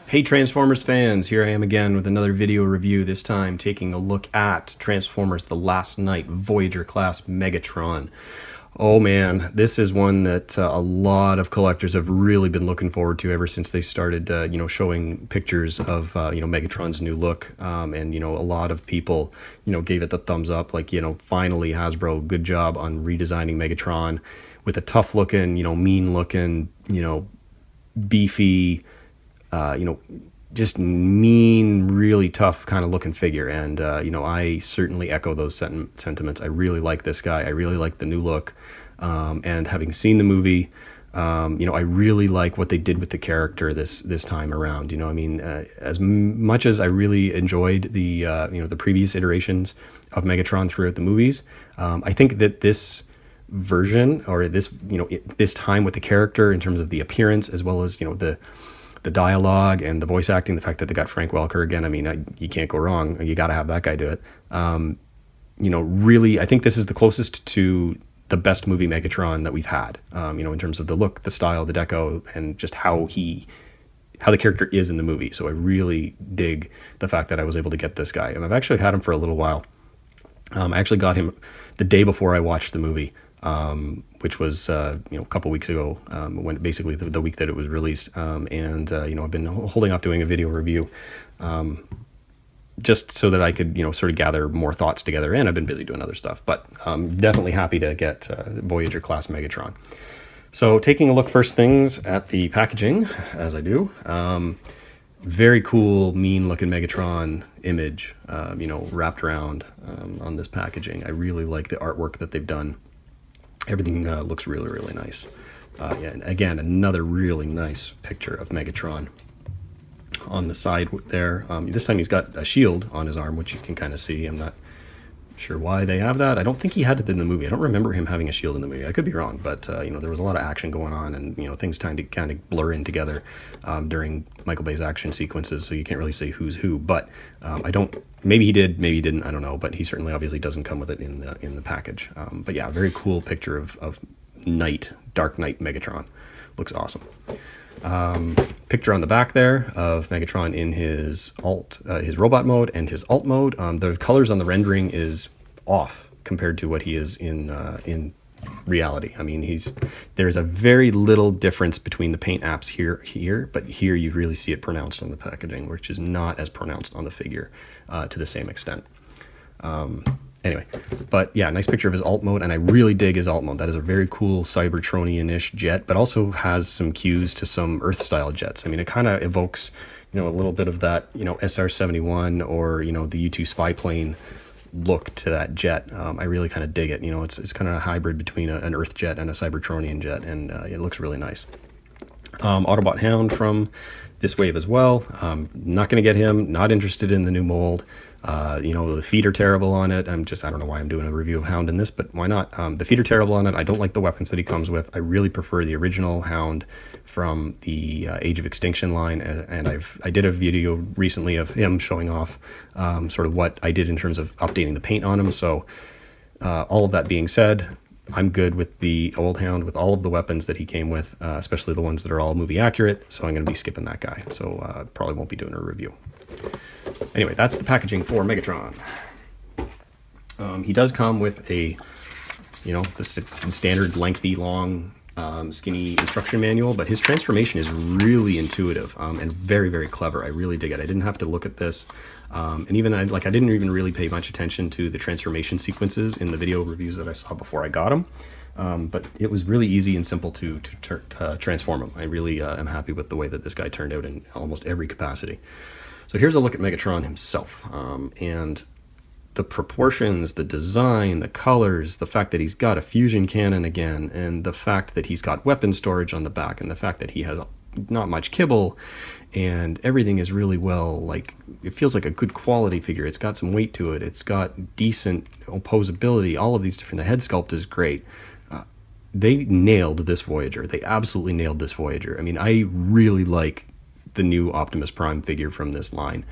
Hey Transformers fans, here I am again with another video review, this time taking a look at Transformers The Last Knight Voyager-class Megatron. Oh man, this is one that a lot of collectors have really been looking forward to ever since they started, showing pictures of, Megatron's new look. And, a lot of people, gave it the thumbs up, like, finally Hasbro, good job on redesigning Megatron with a tough looking, mean looking, beefy, just mean, really tough kind of looking figure. And, I certainly echo those sentiments. I really like this guy. I really like the new look. And having seen the movie, I really like what they did with the character this time around. As much as I really enjoyed the previous iterations of Megatron throughout the movies, I think that this version, or this time with the character in terms of the appearance, as well as, the dialogue and the voice acting, the fact that they got Frank Welker again, you can't go wrong. You got to have that guy do it. Really, I think this is the closest to the best movie Megatron that we've had, in terms of the look, the style, the deco, and just how the character is in the movie. So I really dig the fact that I was able to get this guy. And I've actually had him for a little while. I actually got him the day before I watched the movie, which was a couple weeks ago, when basically the week that it was released. I've been holding off doing a video review, just so that I could sort of gather more thoughts together, and I've been busy doing other stuff, but definitely happy to get Voyager class Megatron. So taking a look first things at the packaging, as I do, very cool, mean looking Megatron image, wrapped around on this packaging. I really like the artwork that they've done. Everything looks really, really nice. And again, another really nice picture of Megatron on the side there. This time he's got a shield on his arm, which you can kind of see. I'm not sure why they have that. I don't think he had it in the movie. I don't remember him having a shield in the movie. I could be wrong, but there was a lot of action going on, and things kind of blur in together during Michael Bay's action sequences, so you can't really say who's who. But I don't. Maybe he did, maybe he didn't. I don't know. But he certainly obviously doesn't come with it in the package. But yeah, very cool picture of Dark Knight Megatron. Looks awesome. Picture on the back there of Megatron in his robot mode and his alt mode. The colors on the rendering is off compared to what he is in reality. There's a very little difference between the paint apps here, but here you really see it pronounced on the packaging, which is not as pronounced on the figure to the same extent. Anyway, but yeah, nice picture of his alt mode, and I really dig his alt mode. That is a very cool Cybertronian-ish jet, but also has some cues to some Earth-style jets. It kind of evokes, a little bit of that, SR-71 or, the U-2 spy plane look to that jet. I really kind of dig it. It's kind of a hybrid between an Earth jet and a Cybertronian jet, and it looks really nice. Autobot Hound from this wave as well. Not going to get him, not interested in the new mold. The feet are terrible on it. I don't know why I'm doing a review of Hound in this, but why not? The feet are terrible on it. I don't like the weapons that he comes with. I really prefer the original Hound from the Age of Extinction line, and I did a video recently of him showing off sort of what I did in terms of updating the paint on him. So all of that being said, I'm good with the old Hound with all of the weapons that he came with, especially the ones that are all movie accurate, so I'm going to be skipping that guy. So probably won't be doing a review. Anyway, that's the packaging for Megatron. He does come with a, the standard lengthy, long, skinny instruction manual, but his transformation is really intuitive and very, very clever. I really dig it. I didn't have to look at this. And even I didn't even really pay much attention to the transformation sequences in the video reviews that I saw before I got him. But it was really easy and simple to transform him. I really am happy with the way that this guy turned out in almost every capacity. So here's a look at Megatron himself, and the proportions, the design, the colors, the fact that he's got a fusion cannon again, and the fact that he's got weapon storage on the back, and the fact that he has not much kibble, and everything is really well, it feels like a good quality figure. It's got some weight to it. It's got decent opposability. All of these different, the head sculpt is great. They nailed this Voyager. They absolutely nailed this Voyager. I really like the new Optimus Prime figure from this line.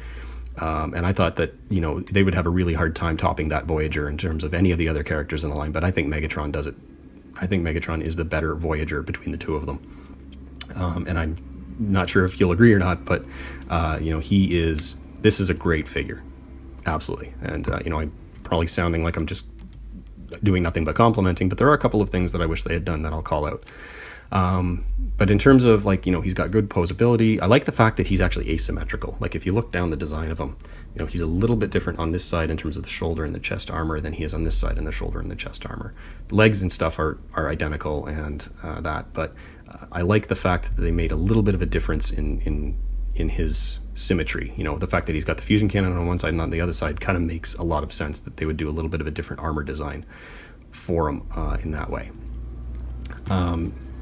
And I thought that, they would have a really hard time topping that Voyager in terms of any of the other characters in the line, but I think Megatron does it. I think Megatron is the better Voyager between the two of them. And I'm not sure if you'll agree or not, but you know, this is a great figure, absolutely. And you know, I'm probably sounding like I'm just doing nothing but complimenting, but there are a couple of things that I wish they had done that I'll call out. But in terms of, like, you know, he's got good posability. I like the fact that he's actually asymmetrical. Like, if you look down the design of him, you know, he's a little bit different on this side in terms of the shoulder and the chest armor than he is on this side in the shoulder and the chest armor. Legs and stuff are identical and but I like the fact that they made a little bit of a difference in his symmetry. You know, the fact that he's got the fusion cannon on one side and on the other side kind of makes a lot of sense that they would do a little bit of a different armor design for him in that way.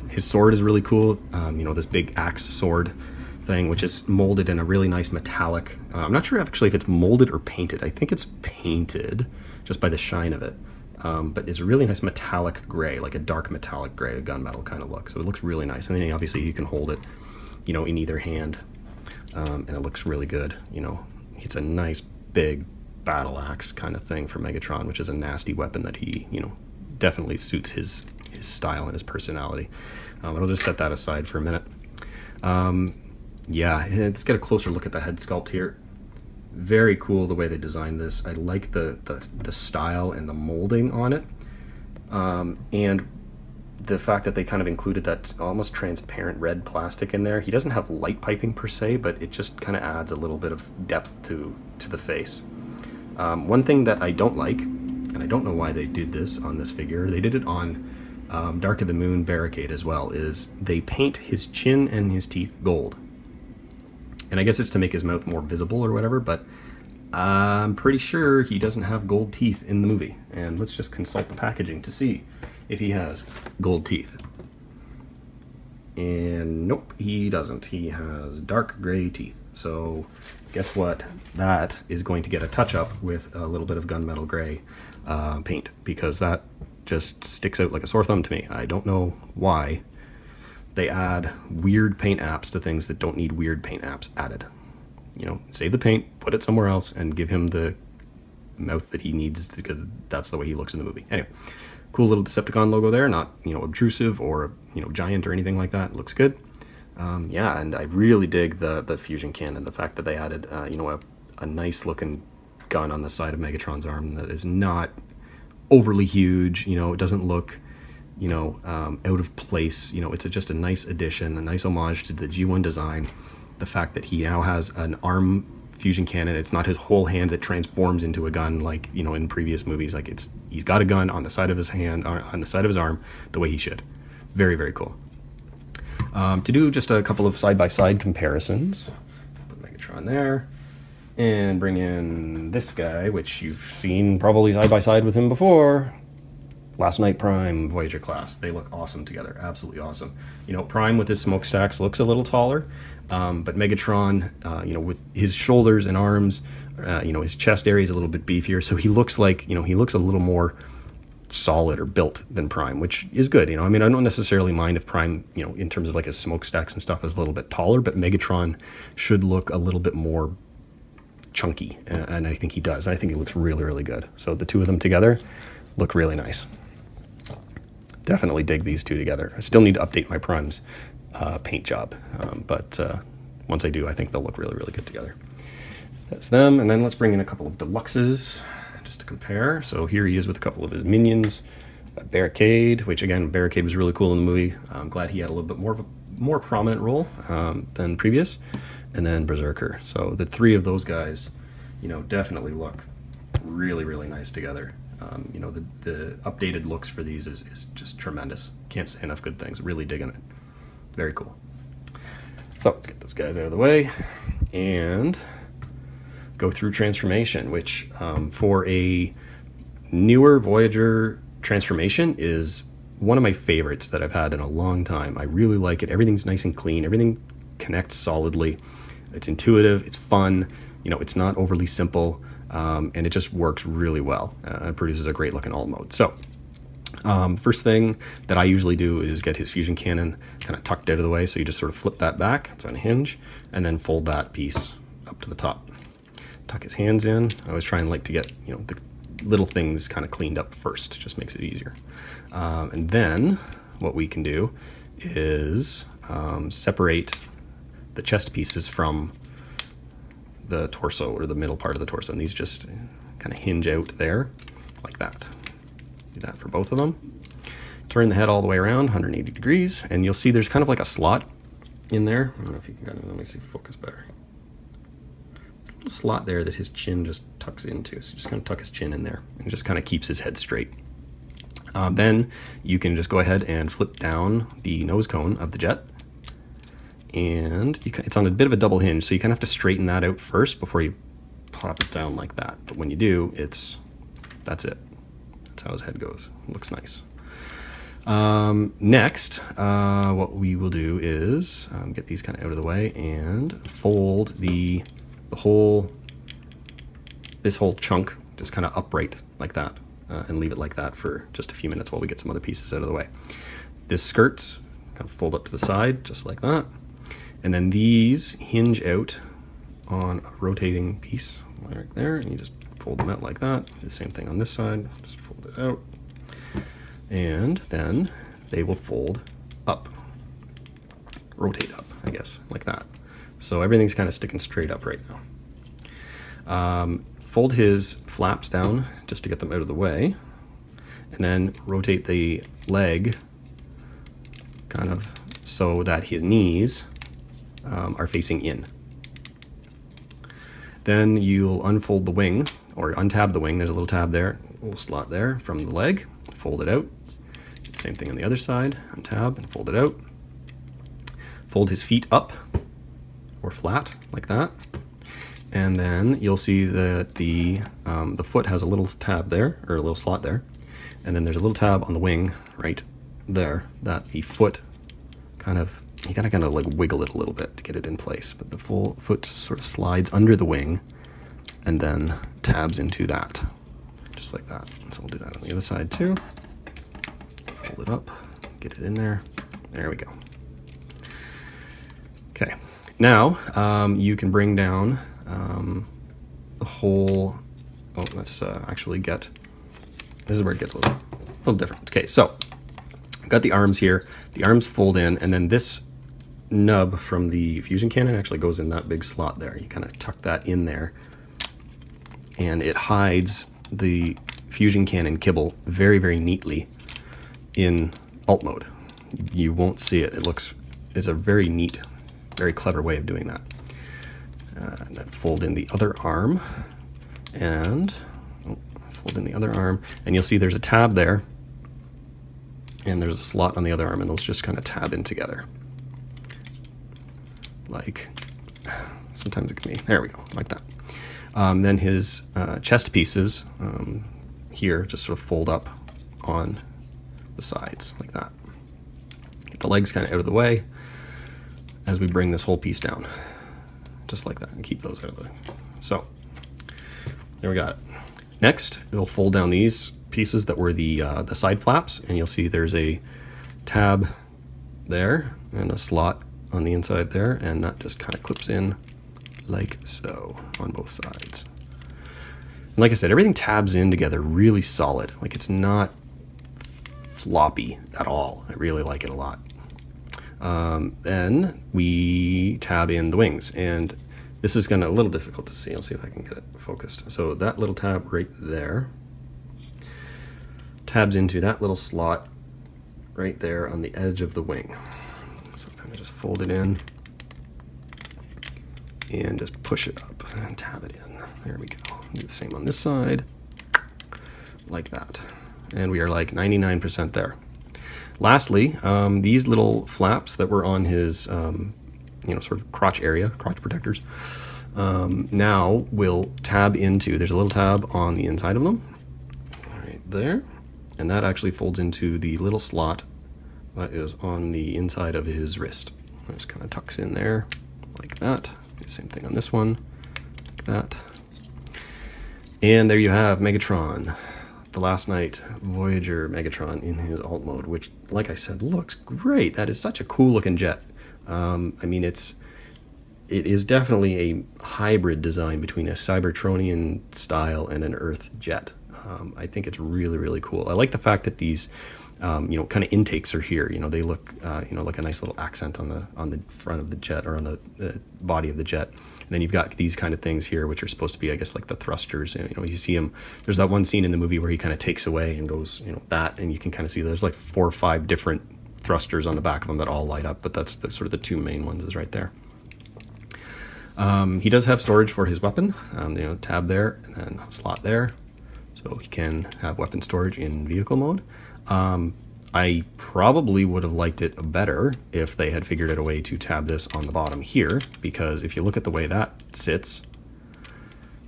His sword is really cool. You know, this big axe sword thing, which is molded in a really nice metallic. I'm not sure actually if it's molded or painted. I think it's painted just by the shine of it. But it's a really nice metallic gray, like a dark metallic gray, a gunmetal kind of look. So it looks really nice. And then obviously you can hold it, you know, in either hand. And it looks really good. You know, it's a nice big battle axe kind of thing for Megatron, which is a nasty weapon that he, you know, definitely suits his style and his personality. I'll just set that aside for a minute. Yeah, let's get a closer look at the head sculpt here. Very cool the way they designed this. I like the style and the molding on it, and the fact that they kind of included that almost transparent red plastic in there. He doesn't have light piping per se, but it just kind of adds a little bit of depth to the face. One thing that I don't like, and I don't know why they did this on this figure, they did it on Dark of the Moon Barricade as well, is they paint his chin and his teeth gold. And I guess it's to make his mouth more visible or whatever, but I'm pretty sure he doesn't have gold teeth in the movie. And let's just consult the packaging to see if he has gold teeth. And nope, he doesn't. He has dark gray teeth. So guess what? That is going to get a touch-up with a little bit of gunmetal gray paint, because that just sticks out like a sore thumb to me. I don't know why they add weird paint apps to things that don't need weird paint apps added. You know, save the paint, put it somewhere else, and give him the mouth that he needs, because that's the way he looks in the movie. Anyway, cool little Decepticon logo there, not, you know, obtrusive or, you know, giant or anything like that. It looks good. Yeah, and I really dig the fusion cannon, the fact that they added, you know, a nice looking gun on the side of Megatron's arm that is not overly huge. You know, it doesn't look, you know, out of place. You know, it's just a nice addition, a nice homage to the G1 design. The fact that he now has an arm fusion cannon, it's not his whole hand that transforms into a gun like, you know, in previous movies. Like, he's got a gun on the side of his hand, on the side of his arm, the way he should. Very, very cool. To do just a couple of side-by-side comparisons, put Megatron there, and bring in this guy, which you've seen probably side-by-side with him before. Last Night Prime, Voyager-class. They look awesome together, absolutely awesome. You know, Prime with his smokestacks looks a little taller, but Megatron, you know, with his shoulders and arms, you know, his chest area is a little bit beefier, so he looks like, you know, he looks a little more solid or built than Prime, which is good. You know, I mean, I don't necessarily mind if Prime, you know, in terms of like his smokestacks and stuff, is a little bit taller, but Megatron should look a little bit more chunky, and I think he does. I think he looks really, really good. So the two of them together look really nice. Definitely dig these two together. I still need to update my Prime's paint job, but once I do, I think they'll look really, really good together. That's them, and then let's bring in a couple of deluxes just to compare. So here he is with a couple of his minions. Barricade, which again, Barricade was really cool in the movie. I'm glad he had a little bit more of a more prominent role than previous. And then Berserker. So the three of those guys, you know, definitely look really, really nice together. You know, the updated looks for these is just tremendous. Can't say enough good things. Really digging it. Very cool. So let's get those guys out of the way and go through transformation, which for a newer Voyager transformation is one of my favorites that I've had in a long time. I really like it. Everything's nice and clean. Everything connects solidly. It's intuitive. It's fun. You know, it's not overly simple. And it just works really well. It produces a great looking alt mode. So first thing that I usually do is get his fusion cannon kind of tucked out of the way. So you just sort of flip that back, it's on a hinge, and then fold that piece up to the top. Tuck his hands in. I always try and like to get, you know, the little things kind of cleaned up first. It just makes it easier. And then what we can do is separate the chest pieces from the torso, or the middle part of the torso, and these just kind of hinge out there like that. Do that for both of them. Turn the head all the way around 180 degrees, and you'll see there's kind of like a slot in there. I don't know if you can, let me see, focus better. There's a little slot there that his chin just tucks into, so you just kind of tuck his chin in there and just kind of keeps his head straight. Then you can just go ahead and flip down the nose cone of the jet, and it's on a bit of a double hinge, so you kind of have to straighten that out first before you pop it down like that. But when you do, that's it. That's how his head goes. It looks nice. Next, what we will do is get these kind of out of the way and fold this whole chunk just kind of upright like that, and leave it like that for just a few minutes while we get some other pieces out of the way. This skirts kind of fold up to the side just like that, and then these hinge out on a rotating piece right there, and you just fold them out like that. The same thing on this side, just fold it out. And then they will fold up, rotate up, I guess, like that. So everything's kind of sticking straight up right now. Fold his flaps down just to get them out of the way, and then rotate the leg kind of so that his knees are facing in. Then you'll unfold the wing, or untab the wing. There's a little tab there, a little slot there from the leg. Fold it out. Same thing on the other side. Untab and fold it out. Fold his feet up or flat like that, and then you'll see that the foot has a little tab there, or a little slot there, and then there's a little tab on the wing right there that the foot you gotta kind of like wiggle it a little bit to get it in place, but the full foot sort of slides under the wing and then tabs into that, just like that. So we'll do that on the other side too. Fold it up, get it in there. There we go. Okay, now you can bring down the whole. Oh, let's actually get. This is where it gets a little different. Okay, so I've got the arms here. The arms fold in, and then this nub from the fusion cannon actually goes in that big slot there. You kind of tuck that in there, and it hides the fusion cannon kibble very, very neatly in alt mode. You won't see it. It's a very neat, very clever way of doing that. And then fold in the other arm, and fold in the other arm, and you'll see there's a tab there, and there's a slot on the other arm, and those just kind of tab in together. Like, sometimes it can be, there we go, like that. Then his chest pieces here just sort of fold up on the sides like that. Get the legs kind of out of the way as we bring this whole piece down, just like that, and keep those out of the way. So there we got it. Next, we'll fold down these pieces that were the side flaps, and you'll see there's a tab there and a slot on the inside there, and that just kind of clips in like so on both sides. And like I said, everything tabs in together really solid. Like, it's not floppy at all. I really like it a lot. Then we tab in the wings, and this is gonna a little difficult to see. I'll see if I can get it focused. So that little tab right there tabs into that little slot right there on the edge of the wing. So kind of just fold it in and just push it up and tab it in. There we go. Do the same on this side, like that. And we are like 99% there. Lastly, these little flaps that were on his, sort of crotch area, crotch protectors, now will tab into, there's a little tab on the inside of them, right there, and that actually folds into the little slot that is on the inside of his wrist. It just kind of tucks in there, like that. Do the same thing on this one, like that. And there you have Megatron, the last night Voyager Megatron in his alt mode, which, like I said, looks great. That is such a cool looking jet. I mean, it is definitely a hybrid design between a Cybertronian style and an Earth jet. I think it's really, really cool. I like the fact that these, you know, kind of intakes are here. You know, they look, you know, like a nice little accent on the front of the jet, or on the body of the jet. And then you've got these kind of things here, which are supposed to be, I guess, like the thrusters. You know, you see him. There's that one scene in the movie where he kind of takes away and goes, you know, that, and you can kind of see there's like 4 or 5 different thrusters on the back of them that all light up. But that's sort of the 2 main ones is right there. He does have storage for his weapon. You know, tab there and then a slot there, so he can have weapon storage in vehicle mode. I probably would have liked it better if they had figured out a way to tab this on the bottom here, because if you look at the way that sits,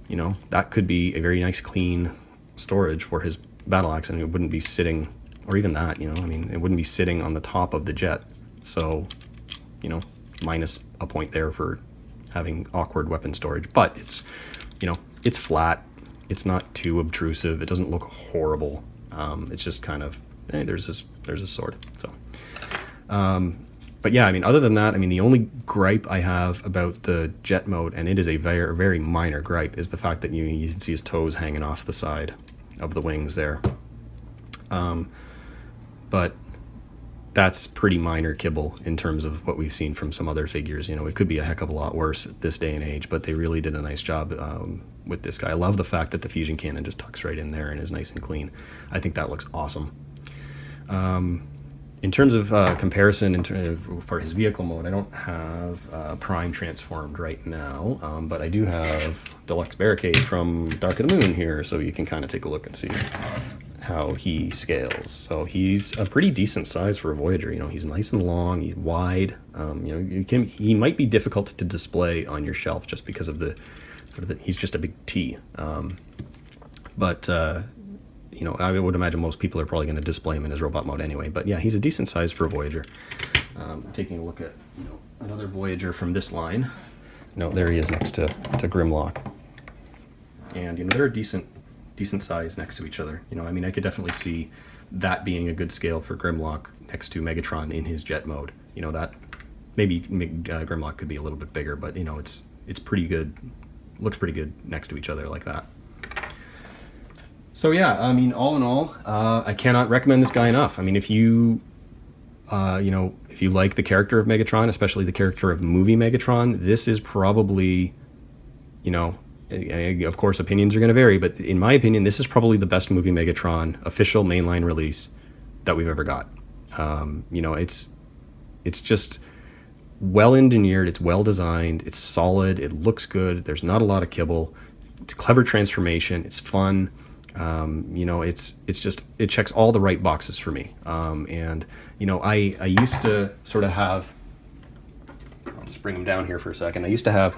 you know, that could be a very nice clean storage for his battle axe, and it wouldn't be sitting, or even that, you know, I mean, it wouldn't be sitting on the top of the jet. So, you know, minus a point there for having awkward weapon storage. But it's, you know, it's flat, it's not too obtrusive, it doesn't look horrible. It's just kind of, hey, there's a sword. So, but yeah, I mean, other than that, I mean, the only gripe I have about the jet mode, and it is a very, very minor gripe, is the fact that you can see his toes hanging off the side of the wings there. But that's pretty minor kibble in terms of what we've seen from some other figures. You know, it could be a heck of a lot worse at this day and age, but they really did a nice job with this guy. I love the fact that the fusion cannon just tucks right in there and is nice and clean. I think that looks awesome. In terms of comparison for his vehicle mode, I don't have Prime transformed right now, but I do have Deluxe Barricade from Dark of the Moon here, so you can kind of take a look and see how he scales. So he's a pretty decent size for a Voyager. You know, he's nice and long, he's wide. You know, he might be difficult to display on your shelf just because of the sort of he's just a big T. You know, I would imagine most people are probably going to display him in his robot mode anyway. But yeah, he's a decent size for a Voyager. Taking a look at, you know, another Voyager from this line. No, there he is next to Grimlock. And, you know, they're a decent size next to each other. You know, I mean, I could definitely see that being a good scale for Grimlock next to Megatron in his jet mode. You know, that maybe Grimlock could be a little bit bigger, but, you know, it's pretty good. Looks pretty good next to each other like that. So yeah, I mean, all in all, I cannot recommend this guy enough. I mean, if you, you know, if you like the character of Megatron, especially the character of movie Megatron, this is probably, you know, of course opinions are going to vary, but in my opinion, this is probably the best movie Megatron official mainline release that we've ever got. You know, it's just well engineered, it's well designed, it's solid, it looks good, there's not a lot of kibble, it's a clever transformation, it's fun. You know, it's just, it checks all the right boxes for me. And, you know, I used to sort of have, I'll just bring him down here for a second. I used to have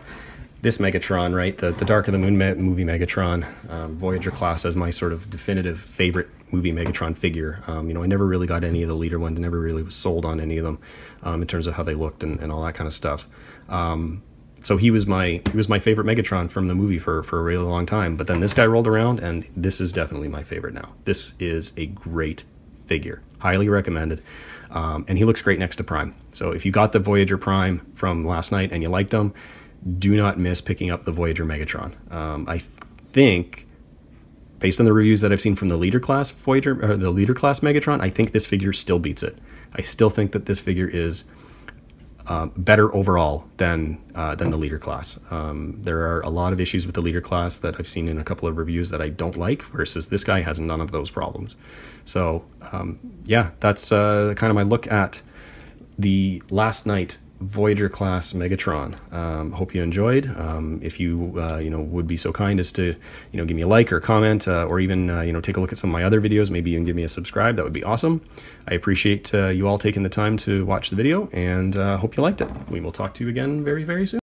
this Megatron, right? The Dark of the Moon movie Megatron, Voyager-class as my sort of definitive favorite movie Megatron figure. You know, I never really got any of the leader ones, never really was sold on any of them in terms of how they looked and all that kind of stuff. So he was my favorite Megatron from the movie for a really long time. But then this guy rolled around, and this is definitely my favorite now. This is a great figure, highly recommended, and he looks great next to Prime. So if you got the Voyager Prime from last night and you liked them, do not miss picking up the Voyager Megatron. I think, based on the reviews that I've seen from the leader class Voyager, or the leader class Megatron, I think this figure still beats it. I still think that this figure is better overall than the leader class. There are a lot of issues with the leader class that I've seen in a couple of reviews that I don't like, versus this guy has none of those problems. So yeah, that's kind of my look at the last night Voyager-class Megatron. Hope you enjoyed. If you you know, would be so kind as to, you know, give me a like or a comment, or even you know, take a look at some of my other videos, maybe even give me a subscribe, that would be awesome. I appreciate you all taking the time to watch the video, and hope you liked it. We will talk to you again very, very soon.